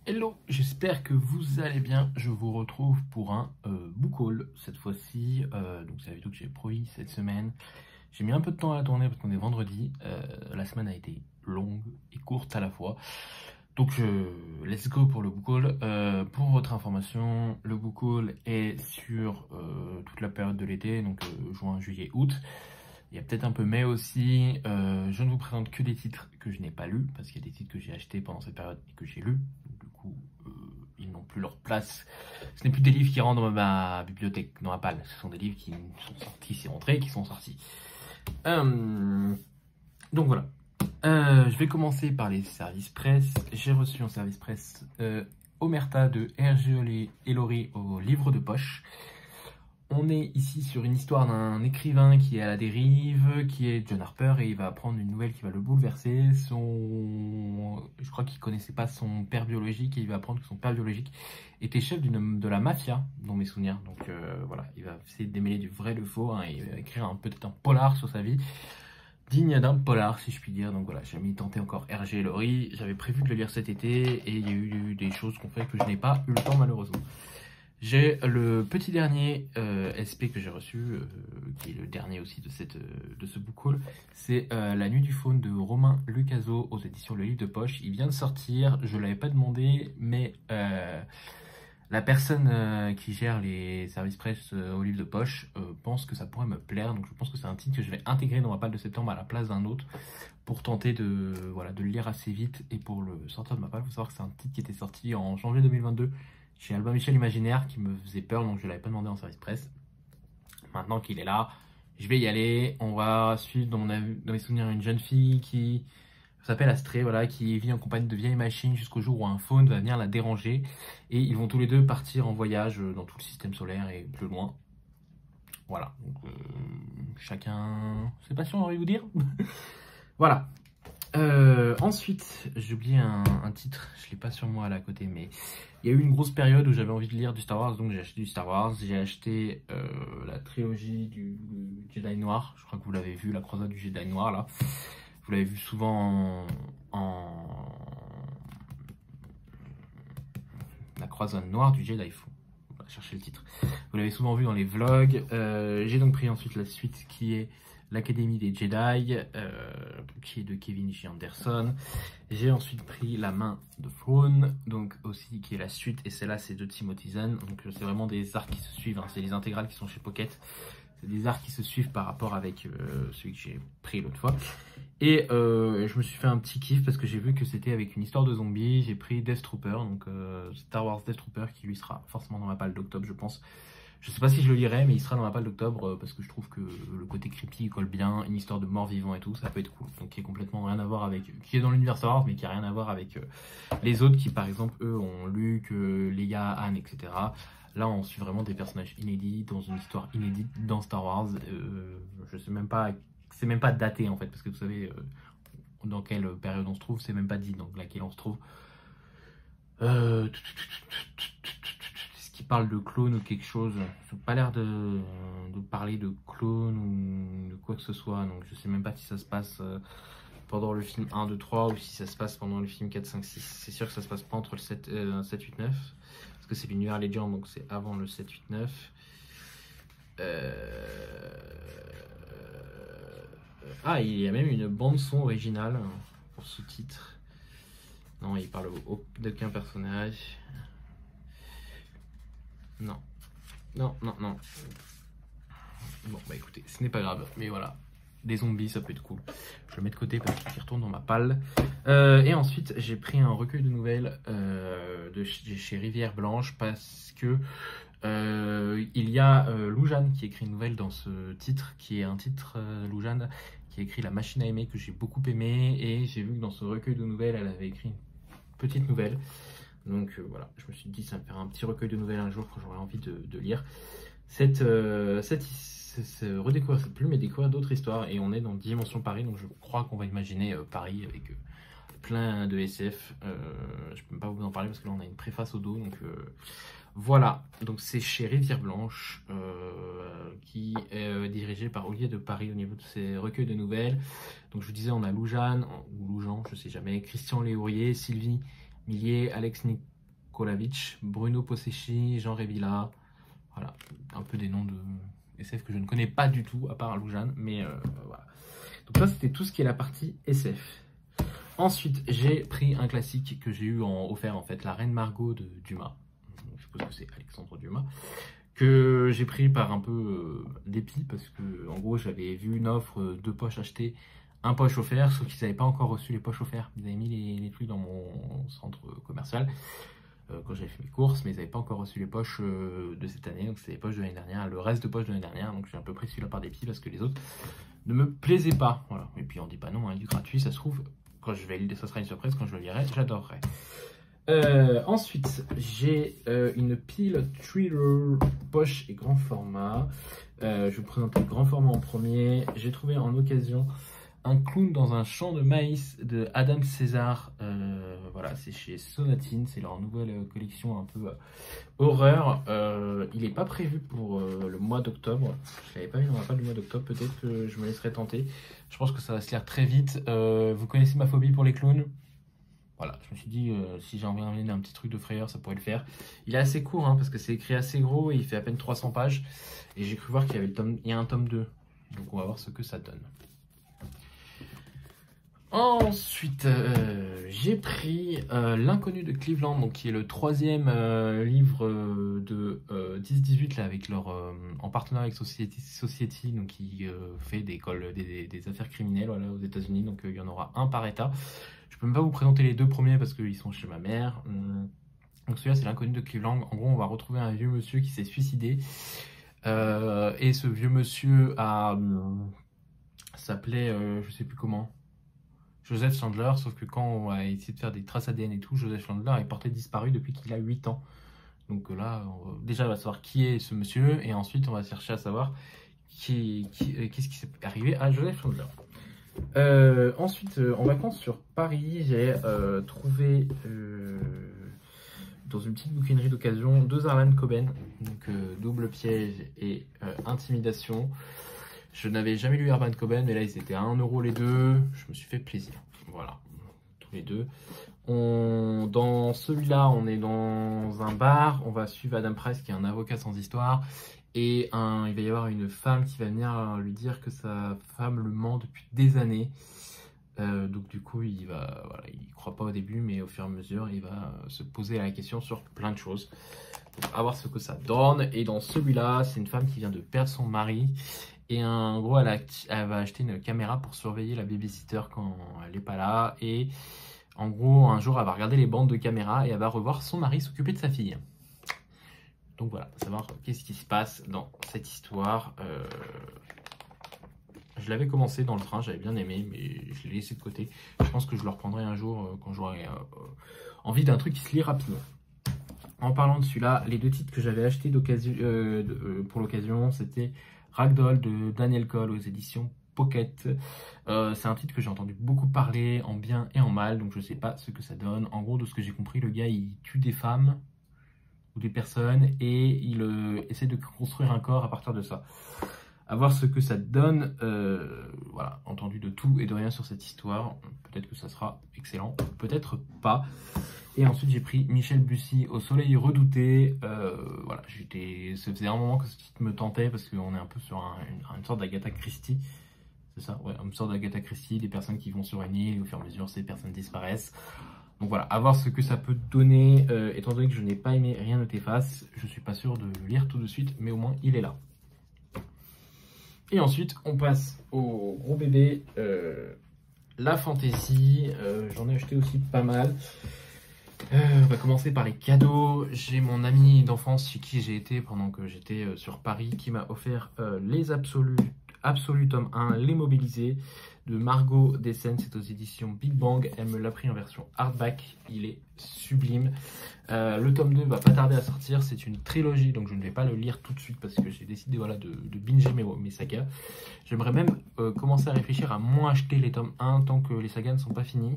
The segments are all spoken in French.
Hello, j'espère que vous allez bien. Je vous retrouve pour un book haul cette fois-ci. Donc c'est la vidéo que j'ai promis cette semaine. J'ai mis un peu de temps à la tourner parce qu'on est vendredi. La semaine a été longue et courte à la fois. Donc let's go pour le book haul. Pour votre information, le book haul est sur toute la période de l'été, donc juin, juillet, août. Il y a peut-être un peu mai aussi. Je ne vous présente que des titres que je n'ai pas lus, parce qu'il y a des titres que j'ai achetés pendant cette période et que j'ai lus. Donc, du coup, ils n'ont plus leur place. Ce n'est plus des livres qui rentrent dans ma bibliothèque, dans ma palle. Ce sont des livres qui sont sortis, qui sont rentrés, qui sont sortis. Donc voilà. Je vais commencer par les services presse. J'ai reçu en service presse Omerta de Hergé Eloré au livre de poche. On est ici sur une histoire d'un écrivain qui est à la dérive, qui est John Harper, et il va apprendre une nouvelle qui va le bouleverser. Je crois qu'il connaissait pas son père biologique, et il va apprendre que son père biologique était chef de la mafia, dans mes souvenirs. Donc voilà, il va essayer de démêler du vrai et du faux, hein, et il va écrire peut-être un polar sur sa vie, digne d'un polar si je puis dire. Donc voilà, j'ai mis tenter encore Hergé Eloré. J'avais prévu de le lire cet été, et il y a eu des choses qu'on fait que je n'ai pas eu le temps malheureusement. J'ai le petit dernier SP que j'ai reçu, qui est le dernier aussi de ce book haul. C'est La Nuit du Faune de Romain Lucaso aux éditions Le Livre de Poche. Il vient de sortir, je ne l'avais pas demandé, mais la personne qui gère les services presse au Livre de Poche pense que ça pourrait me plaire. Donc je pense que c'est un titre que je vais intégrer dans ma palle de septembre à la place d'un autre pour tenter de le lire assez vite et pour le sortir de ma palle. Il faut savoir que c'est un titre qui était sorti en janvier 2022. Chez Albin Michel Imaginaire qui me faisait peur, donc je ne l'avais pas demandé en service presse. Maintenant qu'il est là, je vais y aller. On va suivre dans mes souvenirs une jeune fille qui s'appelle Astrée, voilà, qui vit en compagnie de vieilles machines jusqu'au jour où un faune va venir la déranger. Et ils vont tous les deux partir en voyage dans tout le système solaire et plus loin. Voilà, donc chacun ses passions, j'ai envie de vous dire. Voilà. Ensuite, j'ai oublié un titre, je l'ai pas sur moi là à côté, mais il y a eu une grosse période où j'avais envie de lire du Star Wars, donc j'ai acheté du Star Wars. J'ai acheté la trilogie du Jedi Noir, je crois que vous l'avez vu, la croisade du Jedi Noir là. Vous l'avez vu souvent la croisade noire du Jedi Fou. On va chercher le titre. Vous l'avez souvent vu dans les vlogs. J'ai donc pris ensuite la suite qui est l'Académie des Jedi, qui est de Kevin J. Anderson. J'ai ensuite pris La Main de Throne, donc aussi qui est la suite, et celle-là c'est de Timothy Zahn. Donc c'est vraiment des arcs qui se suivent, hein. C'est les intégrales qui sont chez Pocket. C'est des arcs qui se suivent par rapport avec celui que j'ai pris l'autre fois. Et je me suis fait un petit kiff parce que j'ai vu que c'était avec une histoire de zombies. J'ai pris Death Trooper, donc Star Wars Death Trooper, qui lui sera forcément dans ma palle d'octobre je pense. Je sais pas si je le lirai, mais il sera dans ma palle d'octobre parce que je trouve que le côté creepy il colle bien, une histoire de mort-vivant et tout, ça peut être cool. Donc qui est complètement rien à voir avec, qui est dans l'univers Star Wars, mais qui a rien à voir avec les autres qui par exemple eux ont lu que Leia, Han, etc. Là on suit vraiment des personnages inédits dans une histoire inédite dans Star Wars. Je sais même pas, c'est même pas daté en fait, parce que vous savez dans quelle période on se trouve, c'est même pas dit dans laquelle on se trouve. Qui parle de clone ou quelque chose. Ça n'a pas l'air de parler de clone ou de quoi que ce soit. Donc je sais même pas si ça se passe pendant le film 1, 2, 3 ou si ça se passe pendant le film 4, 5, 6. C'est sûr que ça se passe pas entre le 7, 8, 9. Parce que c'est l'univers Legend, donc c'est avant le 7, 8, 9. Ah, il y a même une bande son originale pour ce titre. Non, il parle d'aucun personnage. Non. Non. Bon, bah écoutez, ce n'est pas grave. Mais voilà, des zombies, ça peut être cool. Je le mets de côté parce qu'il retourne dans ma palle. Et ensuite, j'ai pris un recueil de nouvelles chez Rivière Blanche parce que il y a Lou Jeanne qui écrit une nouvelle dans ce titre, qui est un titre, Lou Jeanne, qui a écrit La Machine à aimer, que j'ai beaucoup aimé. Et j'ai vu que dans ce recueil de nouvelles, elle avait écrit une petite nouvelle. Donc voilà, je me suis dit ça me ferait un petit recueil de nouvelles un jour que j'aurais envie de lire. Redécouvrir cette plume et découvrir d'autres histoires. Et on est dans Dimension Paris, donc je crois qu'on va imaginer Paris avec plein de SF. Je peux pas vous en parler parce que là on a une préface au dos. Donc voilà, donc c'est chez Rivière Blanche, qui est dirigé par Olivier de Paris au niveau de ses recueils de nouvelles. Donc je vous disais, on a Lou Jeanne, ou Lou Jean, je sais jamais, Christian Léourier, Sylvie Millier, Alex Kolavich, Bruno Posseschi, Jean Revilla. Voilà, un peu des noms de SF que je ne connais pas du tout, à part Loujane, mais voilà. Donc ça, c'était tout ce qui est la partie SF. Ensuite, j'ai pris un classique que j'ai eu offert, en fait, La Reine Margot de Dumas. Je suppose que c'est Alexandre Dumas. Que j'ai pris par un peu dépit, parce que, en gros, j'avais vu une offre, 2 poches achetées, 1 poche offert, sauf qu'ils n'avaient pas encore reçu les poches offertes. Ils avaient mis les trucs dans mon centre commercial quand j'avais fait mes courses, mais ils n'avaient pas encore reçu les poches de cette année, donc c'est les poches de l'année dernière, le reste de poches de l'année dernière, donc j'ai un peu pris celui-là par dépit parce que les autres ne me plaisaient pas. Voilà. Et puis on dit pas non, hein, du gratuit, ça se trouve, quand je vais, ça sera une surprise, quand je le lirai, j'adorerais. Ensuite, j'ai une pile thriller poche et grand format. Je vais vous présenter le grand format en premier. J'ai trouvé en occasion un clown dans un champ de maïs de Adam César. Voilà, c'est chez Sonatine, c'est leur nouvelle collection un peu horreur. Il n'est pas prévu pour le mois d'octobre. Je ne l'avais pas vu dans la page du mois d'octobre, peut-être que je me laisserai tenter. Je pense que ça va se lire très vite. Vous connaissez ma phobie pour les clowns? Voilà, je me suis dit, si j'ai envie d'emmener un petit truc de frayeur, ça pourrait le faire. Il est assez court, hein, parce que c'est écrit assez gros et il fait à peine 300 pages. Et j'ai cru voir qu'il y avait il y a un tome 2. Donc on va voir ce que ça donne. Ensuite, j'ai pris L'Inconnu de Cleveland, donc, qui est le 3e livre de 10-18, là, avec leur, en partenariat avec Society, donc, qui fait des affaires criminelles, voilà, aux États-Unis. Donc il y en aura un par état. Je peux même pas vous présenter les 2 premiers parce qu'ils sont chez ma mère. Donc celui-là, c'est L'Inconnu de Cleveland. En gros, on va retrouver un vieux monsieur qui s'est suicidé. Et ce vieux monsieur s'appelait, je sais plus comment, Joseph Chandler, sauf que quand on a essayé de faire des traces ADN et tout, Joseph Chandler est porté disparu depuis qu'il a 8 ans. Donc là, déjà, on va savoir qui est ce monsieur, et ensuite, on va chercher à savoir qu'est-ce qui s'est arrivé à Joseph Chandler. Ensuite, en vacances sur Paris, j'ai trouvé dans une petite bouquinerie d'occasion 2 Harlan Coben, donc Double piège et Intimidation. Je n'avais jamais lu Harlan Coben, mais là ils étaient à 1 € les 2. Je me suis fait plaisir. Voilà, tous les 2. Dans celui-là, on est dans un bar. On va suivre Adam Price, qui est un avocat sans histoire. Et il va y avoir une femme qui va venir lui dire que sa femme le ment depuis des années. Donc du coup, il croit pas au début, mais au fur et à mesure, il va se poser la question sur plein de choses. Donc, à voir ce que ça donne. Et dans celui-là, c'est une femme qui vient de perdre son mari. Et en gros, elle va acheter une caméra pour surveiller la babysitter quand elle n'est pas là. Et en gros, un jour, elle va regarder les bandes de caméra et elle va revoir son mari s'occuper de sa fille. Donc voilà, savoir qu'est-ce qui se passe dans cette histoire. Je l'avais commencé dans le train, j'avais bien aimé, mais je l'ai laissé de côté. Je pense que je le reprendrai un jour quand j'aurai envie d'un truc qui se lit rapidement. En parlant de celui-là, les 2 titres que j'avais achetés pour l'occasion, c'était Ragdoll de Daniel Cole aux éditions Pocket. C'est un titre que j'ai entendu beaucoup parler en bien et en mal, donc je sais pas ce que ça donne. En gros, de ce que j'ai compris, le gars il tue des femmes ou des personnes et il essaie de construire un corps à partir de ça. À voir ce que ça donne. Voilà, entendu de tout et de rien sur cette histoire. Peut-être que ça sera excellent, peut-être pas. Et ensuite, j'ai pris Michel Bussy, Au soleil redouté. Voilà, ça faisait un moment que ce titre me tentait parce qu'on est un peu sur une sorte d'Agatha Christie. C'est ça, ouais, une sorte d'Agatha Christie, des personnes qui vont sur une île et au fur et à mesure, ces personnes disparaissent. Donc voilà, à voir ce que ça peut donner. Étant donné que je n'ai pas aimé Rien ne t'efface, je suis pas sûr de le lire tout de suite, mais au moins, il est là. Et ensuite, on passe au gros bébé, la fantasy. J'en ai acheté aussi pas mal. On va commencer par les cadeaux. J'ai mon ami d'enfance chez qui j'ai été pendant que j'étais sur Paris qui m'a offert les Absolus tome 1, Les Mobilisés de Margot Dessen. C'est aux éditions Big Bang. Elle me l'a pris en version hardback. Il est sublime. Le tome 2 va pas tarder à sortir. C'est une trilogie, donc je ne vais pas le lire tout de suite parce que j'ai décidé voilà, de binger mes sagas. J'aimerais même commencer à réfléchir à moins acheter les tomes 1 tant que les sagas ne sont pas finis.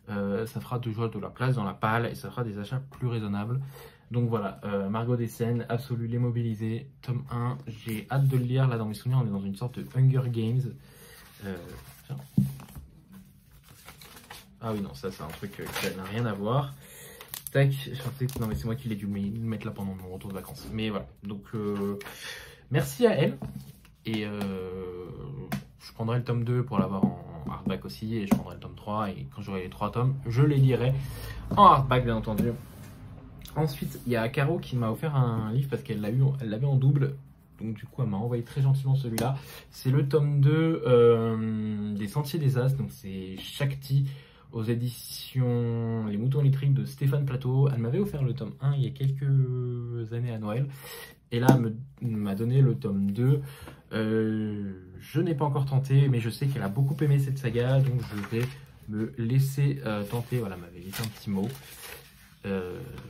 Ça fera de la place dans la palle et ça fera des achats plus raisonnables. Donc voilà, Margot Dessen, Absolu, Les Mobilisés, tome 1. J'ai hâte de le lire. Là, dans mes souvenirs, on est dans une sorte de Hunger Games. Tiens. Ah oui, non, ça c'est un truc qui n'a rien à voir. Tac, je pensais que... Non mais c'est moi qui l'ai dû le mettre là pendant mon retour de vacances. Mais voilà, donc merci à elle. Et je prendrai le tome 2 pour l'avoir en hardback aussi. Et je prendrai le tome 3. Et quand j'aurai les 3 tomes, je les lirai en hardback bien entendu. Ensuite, il y a Caro qui m'a offert un livre parce qu'elle l'avait en double. Donc du coup, elle m'a envoyé très gentiment celui-là. C'est le tome 2 des Sentiers des As. Donc c'est Shakti aux éditions Les Moutons électriques de Stéphane Plateau. Elle m'avait offert le tome 1 il y a quelques années à Noël. Et là, elle m'a donné le tome 2. Je n'ai pas encore tenté, mais je sais qu'elle a beaucoup aimé cette saga. Donc je vais me laisser tenter. Voilà, elle m'avait laissé un petit mot.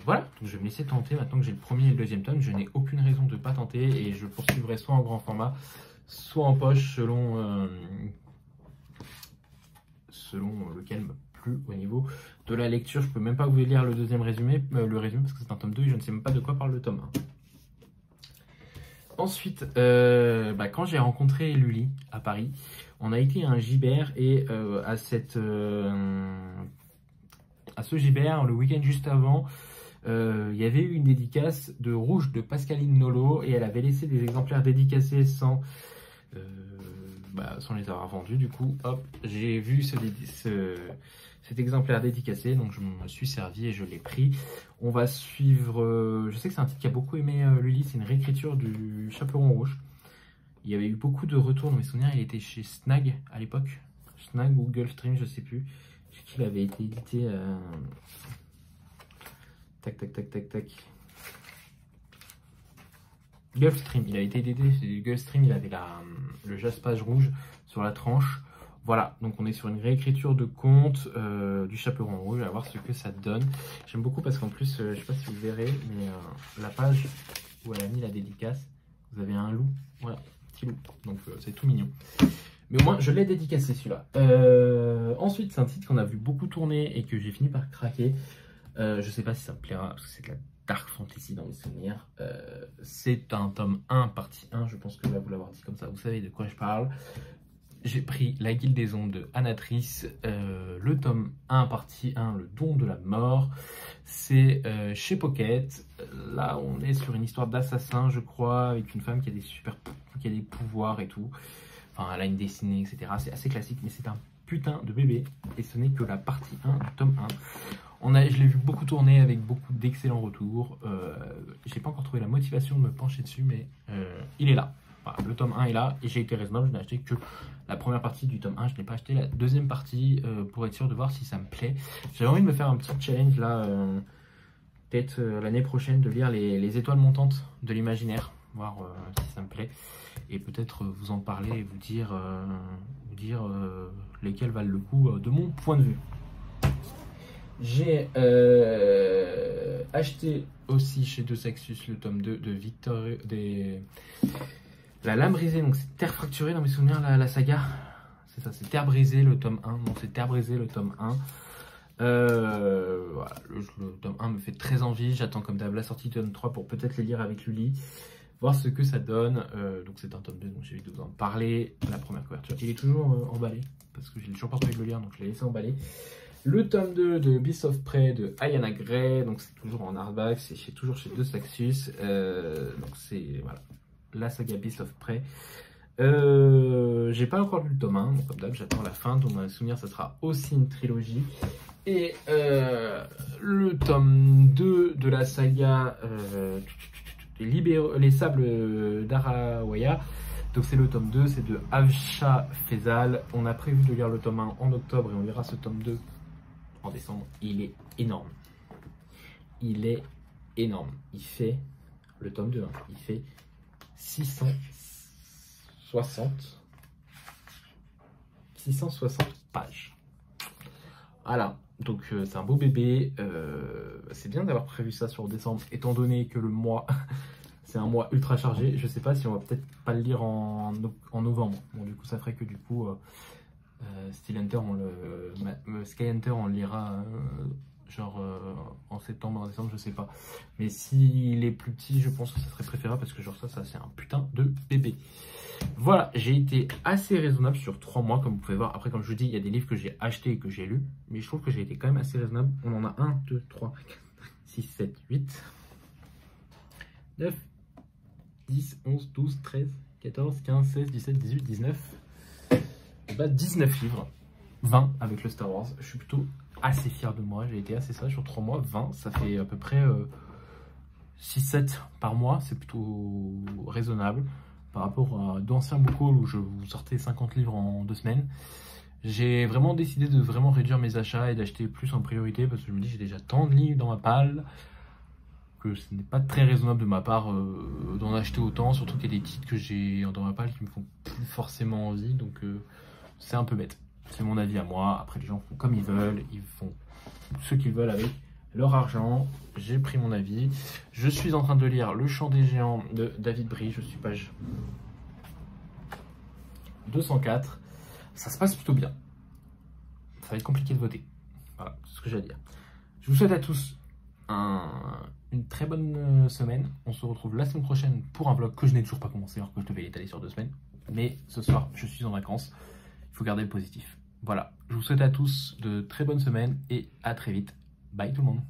Voilà, donc je vais me laisser tenter. Maintenant que j'ai le premier et le deuxième tome, je n'ai aucune raison de ne pas tenter. Et je poursuivrai soit en grand format, soit en poche, selon lequel me plus au niveau de la lecture. Je peux même pas vous lire le deuxième résumé, parce que c'est un tome 2 et je ne sais même pas de quoi parle le tome 1. Ensuite, quand j'ai rencontré Lully à Paris, on a été à un gibert et à ce gibert, le week-end juste avant, il y avait eu une dédicace de Rouge de Pascaline Nolo et elle avait laissé des exemplaires dédicacés sans les avoir vendus. Du coup, hop, j'ai vu cet exemplaire dédicacé, donc je me suis servi et je l'ai pris. On va suivre, je sais que c'est un titre qui a beaucoup aimé Lully, c'est une réécriture du Chaperon Rouge. Il y avait eu beaucoup de retours dans mes souvenirs, il était chez Snag à l'époque, Snag ou Gulfstream, je sais plus. Je sais qu'il avait été édité tac. Gulfstream, il a été édité chez Gulfstream, il avait le jaspage rouge sur la tranche. Voilà, donc on est sur une réécriture de conte du Chaperon Rouge, à voir ce que ça donne. J'aime beaucoup parce qu'en plus, je sais pas si vous verrez, mais la page où elle a mis la dédicace, vous avez un loup, voilà, petit loup, donc c'est tout mignon. Mais au moins, je l'ai dédicacé celui-là. Ensuite, c'est un titre qu'on a vu beaucoup tourner et que j'ai fini par craquer. Je sais pas si ça me plaira, parce que c'est de la dark fantasy dans mes souvenirs. C'est un tome 1, partie 1, je pense que je vais vous l'avoir dit comme ça, vous savez de quoi je parle. J'ai pris La Guilde des Ombres de Anatrice, le tome 1, partie 1, Le Don de la Mort. C'est chez Pocket. Là, on est sur une histoire d'assassin, je crois, avec une femme qui a des pouvoirs et tout. Enfin, elle a une destinée, etc. C'est assez classique, mais c'est un putain de bébé. Et ce n'est que la partie 1 du tome 1. Je l'ai vu beaucoup tourner avec beaucoup d'excellents retours. J'ai pas encore trouvé la motivation de me pencher dessus, mais il est là. Voilà, le tome 1 est là et j'ai été raisonnable, je n'ai acheté que la première partie du tome 1, je n'ai pas acheté la deuxième partie pour être sûr de voir si ça me plaît. J'avais envie de me faire un petit challenge là, peut-être l'année prochaine, de lire les étoiles montantes de l'imaginaire, voir si ça me plaît, et peut-être vous en parler et vous dire lesquelles valent le coup de mon point de vue. J'ai acheté aussi chez De Saxus le tome 2 de Victor La Lame Brisée, donc c'est Terre Fracturée dans mes souvenirs, la saga. C'est ça, c'est Terre Brisée le tome 1. Non, c'est Terre Brisée le tome 1. Voilà, le tome 1 me fait très envie. J'attends comme d'hab la sortie du tome 3 pour peut-être les lire avec Lully, voir ce que ça donne. Donc c'est un tome 2, donc j'ai envie de vous en parler. La première couverture, il est toujours emballé, parce que j'ai toujours pas envie de le lire, donc je l'ai laissé emballer. Le tome 2 de Beasts of Prey de Ayanna Gray, donc c'est toujours en hardback, c'est toujours chez De Saxus. Donc c'est voilà, la saga Beasts of Prey. J'ai pas encore lu le tome 1, donc comme d'hab j'attends la fin, donc dans les souvenirs ça sera aussi une trilogie. Et le tome 2 de la saga Les Sables d'Arawaya, donc c'est le tome 2, c'est de Avsha Faisal. On a prévu de lire le tome 1 en octobre et on lira ce tome 2 en décembre. Il est énorme. Il est énorme. Il fait, le tome 2, hein, il fait 660 pages. Voilà, donc c'est un beau bébé. C'est bien d'avoir prévu ça sur décembre, étant donné que le mois, c'est un mois ultra chargé. Je sais pas si on va peut-être pas le lire en novembre. Bon, du coup, ça ferait que du coup, Sky Hunter, on le lira genre en septembre, en décembre, je sais pas. Mais s'il est plus petit, je pense que ça serait préférable parce que genre ça c'est un putain de bébé. Voilà, j'ai été assez raisonnable sur 3 mois, comme vous pouvez voir. Après, comme je vous dis, il y a des livres que j'ai achetés et que j'ai lus, mais je trouve que j'ai été quand même assez raisonnable. On en a 1, 2, 3, 6, 7, 8, 9, 10, 11, 12, 13, 14, 15, 16, 17, 18, 19. Et bah 19 livres, 20 avec le Star Wars. Je suis plutôt assez fier de moi, j'ai été assez sage sur 3 mois. 20, ça fait à peu près 6-7 par mois, c'est plutôt raisonnable. Par rapport à d'anciens book hauls où je vous sortais 50 livres en 2 semaines. J'ai vraiment décidé de vraiment réduire mes achats et d'acheter plus en priorité parce que je me dis j'ai déjà tant de livres dans ma palle que ce n'est pas très raisonnable de ma part d'en acheter autant, surtout qu'il y a des titres que j'ai dans ma palle qui me font plus forcément envie, donc c'est un peu bête. C'est mon avis à moi, après les gens font comme ils veulent, ils font ce qu'ils veulent avec leur argent. J'ai pris mon avis. Je suis en train de lire Le Chant des Géants de David Brie, je suis page 204. Ça se passe plutôt bien. Ça va être compliqué de voter. Voilà, c'est ce que j'ai à dire. Je vous souhaite à tous une très bonne semaine. On se retrouve la semaine prochaine pour un vlog que je n'ai toujours pas commencé alors que je devais l'étaler sur 2 semaines. Mais ce soir, je suis en vacances. Il faut garder le positif. Voilà, je vous souhaite à tous de très bonnes semaines et à très vite. Bye tout le monde.